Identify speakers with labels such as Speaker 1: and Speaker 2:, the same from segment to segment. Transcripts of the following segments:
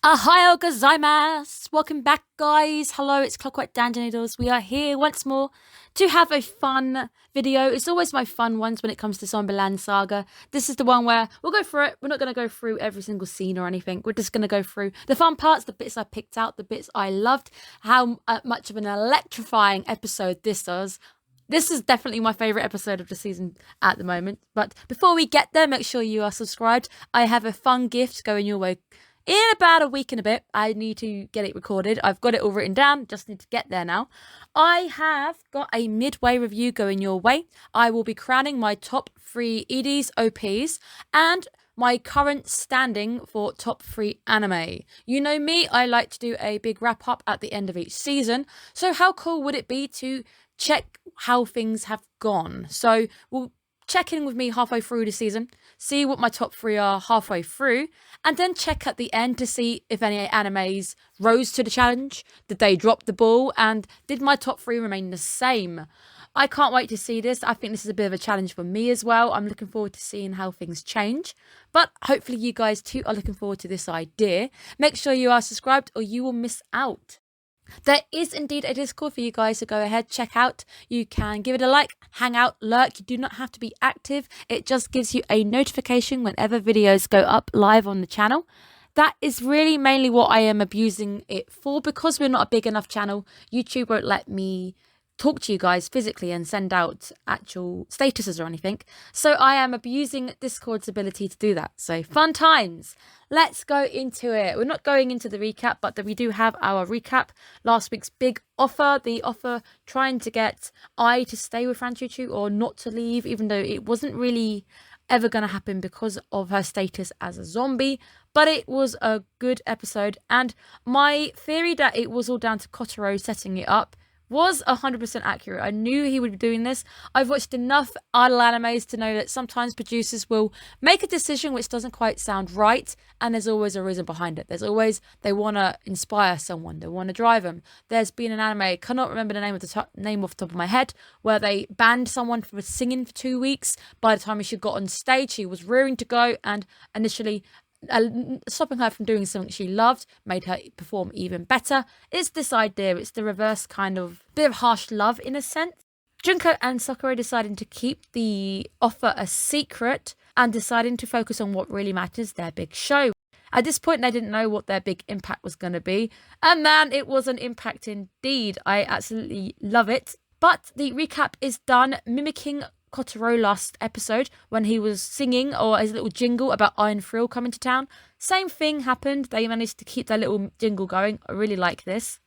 Speaker 1: Ohio gozaimasu! Welcome back, guys. Hello, it's Clockwork Noodles. We are here once more to have a fun video. It's always my fun ones when it comes to Zombieland Saga. This is the one where we'll go through it. We're not going to go through every single scene or anything. We're just going to go through the fun parts, the bits I picked out, the bits I loved, how much of an electrifying episode this was. This is definitely my favourite episode of the season at the moment. But before we get there, make sure you are subscribed. I have a fun gift going your way. In about a week and a bit, I need to get it recorded. I've got it all written down, just need to get there now. I have got a midway review going your way. I will be crowning my top 3 EDs, OPs, and my current standing for top 3 anime. You know me, I like to do a big wrap up at the end of each season. So how cool would it be to check how things have gone? So we'll check in with me halfway through the season, see what my top 3 are halfway through, and then check at the end to see if any animes rose to the challenge, did they drop the ball, and did my top 3 remain the same? I can't wait to see this. I think this is a bit of a challenge for me as well. I'm looking forward to seeing how things change, but hopefully you guys too are looking forward to this idea. Make sure you are subscribed or you will miss out. There is indeed a Discord for you guys to go ahead, check out. You can give it a like, hang out, lurk. You do not have to be active. It just gives you a notification whenever videos go up live on the channel. That is really mainly what I am abusing it for, because we're not a big enough channel. YouTube won't let me talk to you guys physically and send out actual statuses or anything. So I am abusing Discord's ability to do that. So fun times. Let's go into it. We're not going into the recap, but we do have our recap. Last week's big offer. The offer trying to get I to stay with Franchuchu or not to leave, even though it wasn't really ever going to happen because of her status as a zombie. But it was a good episode. And my theory that it was all down to Kotaro setting it up was 100% accurate. I knew he would be doing this. I've watched enough idol animes to know that sometimes producers will make a decision which doesn't quite sound right, and there's always a reason behind it. There's always, they want to inspire someone, they want to drive them. There's been an anime, I cannot remember the name off the top of my head, where they banned someone for singing for 2 weeks. By the time she got on stage, she was rearing to go, and initially stopping her from doing something she loved made her perform even better. It's this idea, it's the reverse kind of bit of harsh love in a sense. Junko and Sakura deciding to keep the offer a secret and deciding to focus on what really matters, their big show. At this point, they didn't know what their big impact was going to be. And man, it was an impact indeed. I absolutely love it. But the recap is done mimicking Kotaro last episode when he was singing, or his little jingle about Iron Frill coming to town. Same thing happened. They managed to keep their little jingle going. I really like this.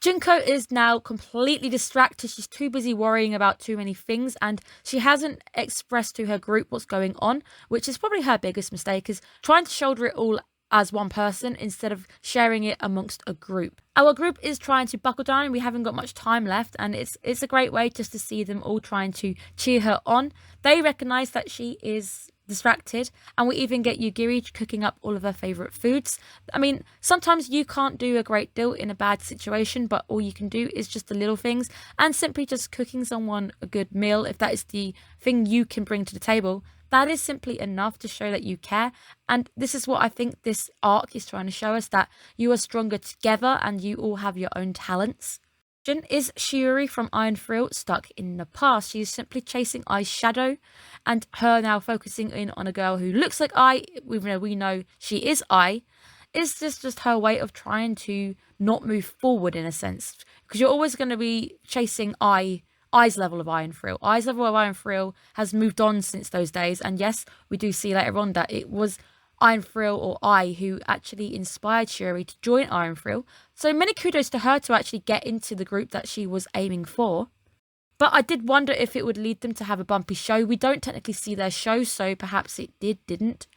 Speaker 1: Junko is now completely distracted. She's too busy worrying about too many things, and she hasn't expressed to her group what's going on, which is probably her biggest mistake, is trying to shoulder it all as one person instead of sharing it amongst a group. Our group is trying to buckle down. We haven't got much time left, and it's a great way just to see them all trying to cheer her on. They recognise that she is distracted, and we even get Yugiri cooking up all of her favourite foods. I mean, sometimes you can't do a great deal in a bad situation, but all you can do is just the little things, and simply just cooking someone a good meal, if that is the thing you can bring to the table. That is simply enough to show that you care. And this is what I think this arc is trying to show us, that you are stronger together and you all have your own talents. Is Shiori from Iron Frill stuck in the past? She is simply chasing Ai's shadow, and her now focusing in on a girl who looks like Ai, even though we know she is Ai. Is this just her way of trying to not move forward in a sense? Because you're always going to be chasing Ai's level of Iron Frill. Ai's level of Iron Frill has moved on since those days, and yes, we do see later on that it was Iron Frill or Ai who actually inspired Shiori to join Iron Frill. So many kudos to her to actually get into the group that she was aiming for. But I did wonder if it would lead them to have a bumpy show. We don't technically see their show, so perhaps it didn't.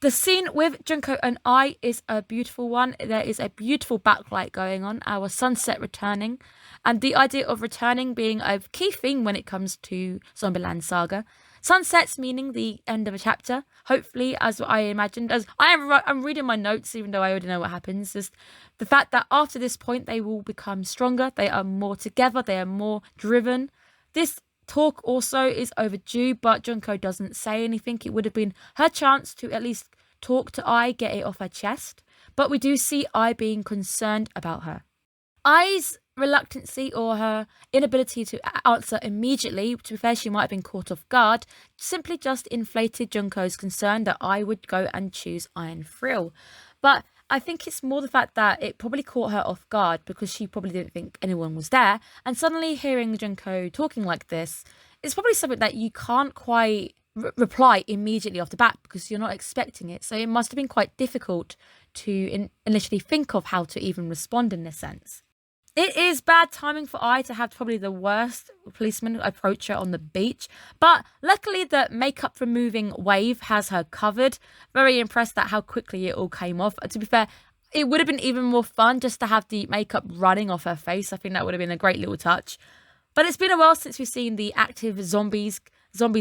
Speaker 1: The scene with Junko and Ai is a beautiful one. There is a beautiful backlight going on, our sunset returning, and the idea of returning being a key thing when it comes to Zombieland Saga. Sunsets meaning the end of a chapter, hopefully, as I imagined. As I'm reading my notes, even though I already know what happens. Just the fact that after this point, they will become stronger. They are more together. They are more driven. This talk also is overdue, but Junko doesn't say anything. It would have been her chance to at least talk to Ai, get it off her chest. but we do see I being concerned about her. I's reluctancy or her inability to answer immediately, to be fair, she might have been caught off guard, simply just inflated Junko's concern that I would go and choose Iron Frill. But I think it's more the fact that it probably caught her off guard because she probably didn't think anyone was there. And suddenly hearing Junko talking like this is probably something that you can't quite reply immediately off the bat because you're not expecting it. So it must have been quite difficult to initially think of how to even respond in this sense. It is bad timing for I to have probably the worst policeman approach her on the beach, but luckily the makeup removing wave has her covered. Very impressed at how quickly it all came off. To be fair, it would have been even more fun just to have the makeup running off her face. I think that would have been a great little touch. But it's been a while since we've seen the active zombies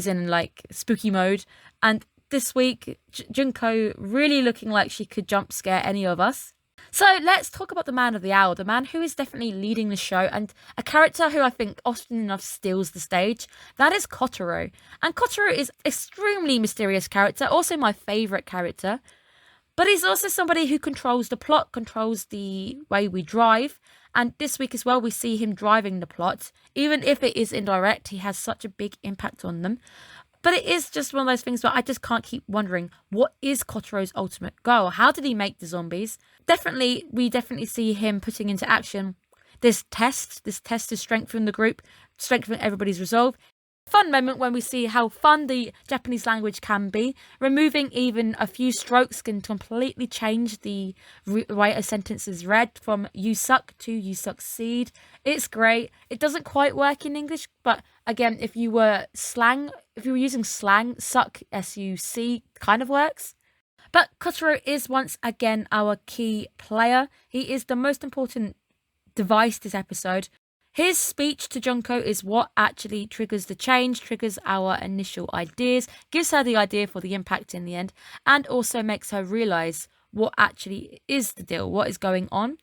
Speaker 1: in like spooky mode, and this week Junko really looking like she could jump scare any of us. So let's talk about the man of the hour, the man who is definitely leading the show and a character who I think often enough steals the stage. That is Kotaro. And Kotaro is an extremely mysterious character, also my favourite character. But he's also somebody who controls the plot, controls the way we drive. And this week as well, we see him driving the plot. Even if it is indirect, he has such a big impact on them. But it is just one of those things where I just can't keep wondering, what is Kotaro's ultimate goal? How did he make the zombies? We definitely see him putting into action this test to strengthen the group, strengthen everybody's resolve. Fun moment when we see how fun the Japanese language can be. Removing even a few strokes can completely change the way a sentence is read, from you suck to you succeed. It's great. It doesn't quite work in English, but again, if you were using slang, suck, S-U-C, kind of works. But Kotaro is once again our key player. He is the most important device this episode. His speech to Junko is what actually triggers the change, triggers our initial ideas, gives her the idea for the impact in the end, and also makes her realise what actually is the deal, what is going on.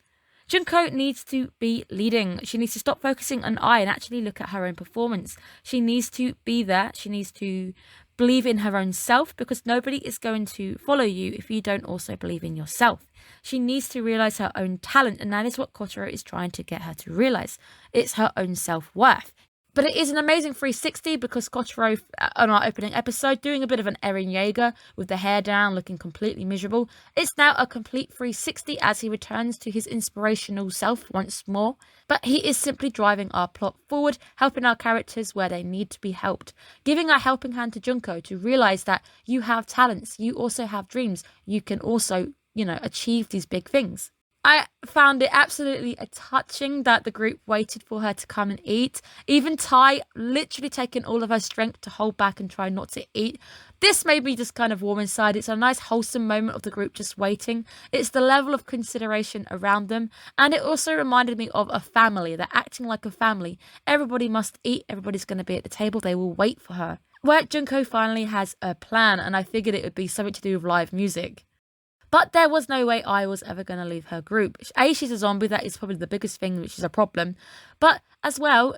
Speaker 1: Junko needs to be leading. She needs to stop focusing on I and actually look at her own performance. She needs to be there. She needs to believe in her own self, because nobody is going to follow you if you don't also believe in yourself. She needs to realise her own talent, and that is what Kotaro is trying to get her to realise. It's her own self-worth. But it is an amazing 360 because Kotaro, on our opening episode, doing a bit of an Eren Yeager with the hair down, looking completely miserable. It's now a complete 360 as he returns to his inspirational self once more. But he is simply driving our plot forward, helping our characters where they need to be helped. Giving a helping hand to Junko to realise that you have talents, you also have dreams, you can also, achieve these big things. I found it absolutely touching that the group waited for her to come and eat. Even Tai literally taking all of her strength to hold back and try not to eat. This made me just kind of warm inside. It's a nice wholesome moment of the group just waiting. It's the level of consideration around them. And it also reminded me of a family. They're acting like a family. Everybody must eat. Everybody's going to be at the table. They will wait for her. Where Junko finally has a plan, and I figured it would be something to do with live music. But there was no way I was ever going to leave her group. A, she's a zombie. That is probably the biggest thing, which is a problem. But as well,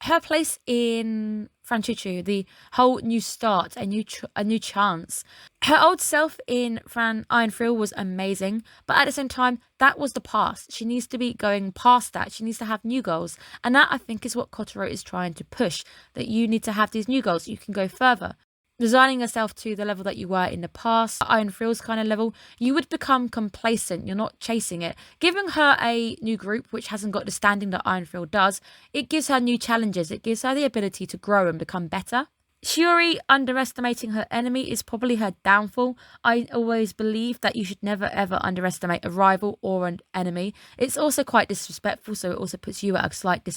Speaker 1: her place in Franchuchu, the whole new start, a new chance. Her old self in Iron Frill was amazing. But at the same time, that was the past. She needs to be going past that. She needs to have new goals. And that, I think, is what Kotaro is trying to push. That you need to have these new goals. You can go further. Resigning yourself to the level that you were in the past, Iron Frill's kind of level, you would become complacent. You're not chasing it. Giving her a new group, which hasn't got the standing that Iron Frill does, it gives her new challenges. It gives her the ability to grow and become better. Shuri underestimating her enemy is probably her downfall. I always believe that you should never ever underestimate a rival or an enemy. It's also quite disrespectful, so it also puts you at a slight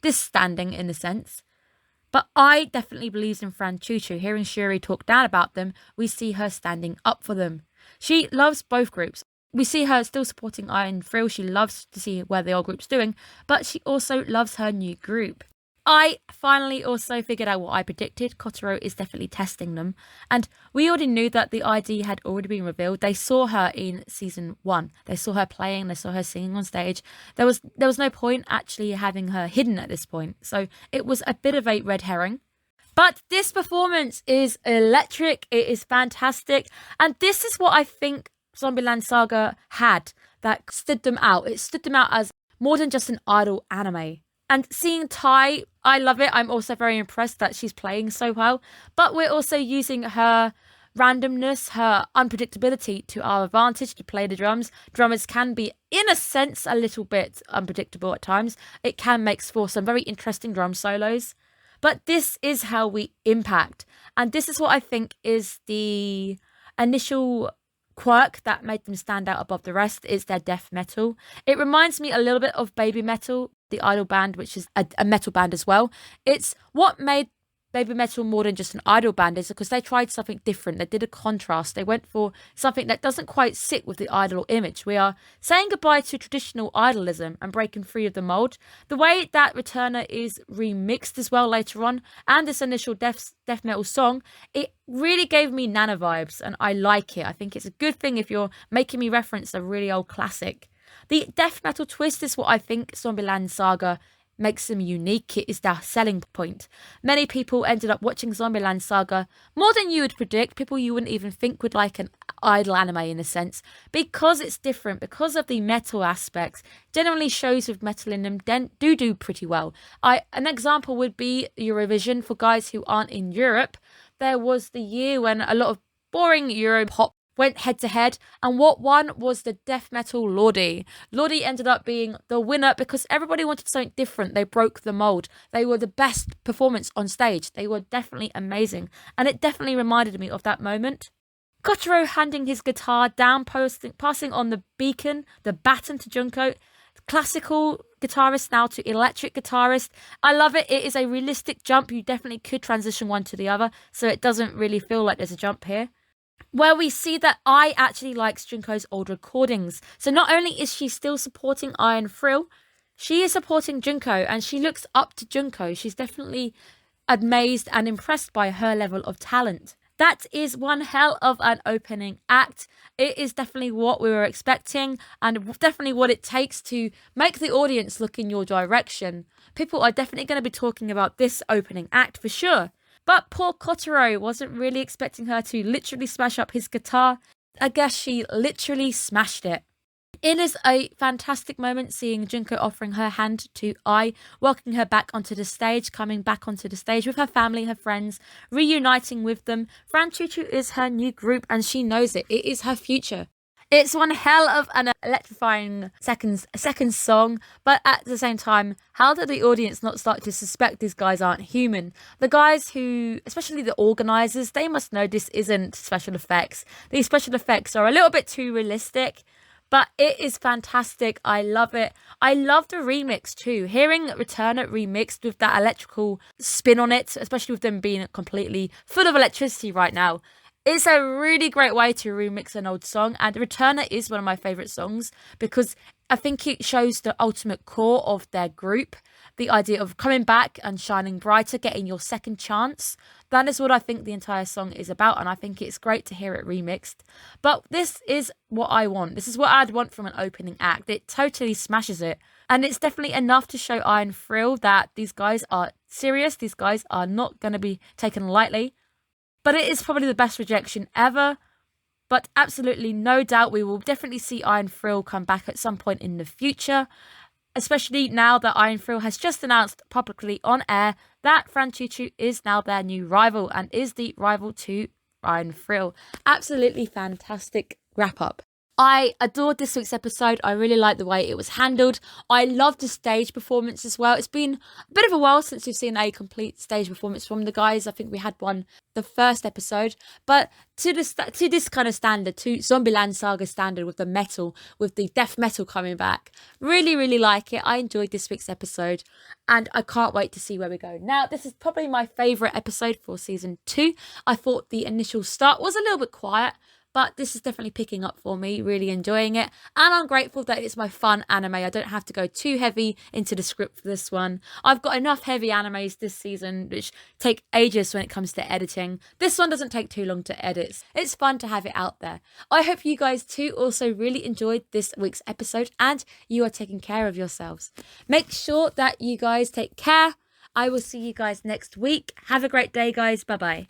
Speaker 1: disstanding in a sense. But I definitely believe in Franchuchu. Hearing Shuri talk down about them, we see her standing up for them. She loves both groups. We see her still supporting Iron Frill. She loves to see where the old group's doing, but she also loves her new group. I finally also figured out what I predicted. Kotaro is definitely testing them. And we already knew that the ID had already been revealed. They saw her in season 1. They saw her playing. They saw her singing on stage. There was no point actually having her hidden at this point. So it was a bit of a red herring. But this performance is electric. It is fantastic. And this is what I think Zombieland Saga had that stood them out. It stood them out as more than just an idol anime. And seeing Tai, I love it. I'm also very impressed that she's playing so well. But we're also using her randomness, her unpredictability to our advantage to play the drums. Drummers can be, in a sense, a little bit unpredictable at times. It can make for some very interesting drum solos. But this is how we impact. And this is what I think is the initial quirk that made them stand out above the rest, is their death metal. It reminds me a little bit of Baby Metal, the idol band, which is a metal band as well. It's what made Baby Metal more than just an idol band is because they tried something different. They did a contrast. They went for something that doesn't quite sit with the idol image. We are saying goodbye to traditional idolism and breaking free of the mold. The way that Returner is remixed as well later on, and this initial death metal song, it really gave me Nana vibes, and I like it. I think it's a good thing if you're making me reference a really old classic. The death metal twist is what I think Zombieland Saga makes them unique. It is their selling point. Many people ended up watching Zombieland Saga more than you would predict, people you wouldn't even think would like an idol anime in a sense, because it's different, because of the metal aspects. Generally shows with metal in them do pretty well. An example would be Eurovision. For guys who aren't in Europe, there was the year when a lot of boring Euro pop went head to head, and what won was the death metal Lordi. Lordi ended up being the winner because everybody wanted something different. They broke the mold. They were the best performance on stage. They were definitely amazing, and it definitely reminded me of that moment. Kotaro handing his guitar down, passing on the baton to Junko. Classical guitarist now to electric guitarist. I love it. It is a realistic jump. You definitely could transition one to the other, so it doesn't really feel like there's a jump here. Where we see that I actually likes Junko's old recordings. So not only is she still supporting Iron Frill, she is supporting Junko, and she looks up to Junko. She's definitely amazed and impressed by her level of talent. That is one hell of an opening act. It is definitely what we were expecting, and definitely what it takes to make the audience look in your direction. People are definitely going to be talking about this opening act for sure. But poor Kotaro wasn't really expecting her to literally smash up his guitar. I guess she literally smashed it. It is a fantastic moment seeing Junko offering her hand to Ai, welcoming her back onto the stage, coming back onto the stage with her family, her friends, reuniting with them. Franchuchu is her new group, and she knows it. It is her future. It's one hell of an electrifying second song, but at the same time, how did the audience not start to suspect these guys aren't human? The guys who, especially the organisers, they must know this isn't special effects. These special effects are a little bit too realistic, but it is fantastic. I love it. I love the remix too. Hearing Returner remixed with that electrical spin on it, especially with them being completely full of electricity right now, it's a really great way to remix an old song, and Returner is one of my favourite songs because I think it shows the ultimate core of their group, the idea of coming back and shining brighter, getting your second chance. That is what I think the entire song is about, and I think it's great to hear it remixed. But this is what I want. This is what I'd want from an opening act. It totally smashes it, and it's definitely enough to show Iron Frill that these guys are serious. These guys are not going to be taken lightly. But it is probably the best rejection ever. But absolutely no doubt we will definitely see Iron Frill come back at some point in the future. Especially now that Iron Frill has just announced publicly on air that Franchuchu is now their new rival and is the rival to Iron Frill. Absolutely fantastic wrap up. I adored this week's episode. I really liked the way it was handled. I loved the stage performance as well. It's been a bit of a while since we've seen a complete stage performance from the guys. I think we had one the first episode. But to this kind of standard, to Zombieland Saga standard with the metal, with the death metal coming back. Really, really like it. I enjoyed this week's episode and I can't wait to see where we go. Now, this is probably my favourite episode for season 2. I thought the initial start was a little bit quiet, but this is definitely picking up for me, really enjoying it. And I'm grateful that it's my fun anime. I don't have to go too heavy into the script for this one. I've got enough heavy animes this season, which take ages when it comes to editing. This one doesn't take too long to edit. It's fun to have it out there. I hope you guys too also really enjoyed this week's episode and you are taking care of yourselves. Make sure that you guys take care. I will see you guys next week. Have a great day, guys. Bye-bye.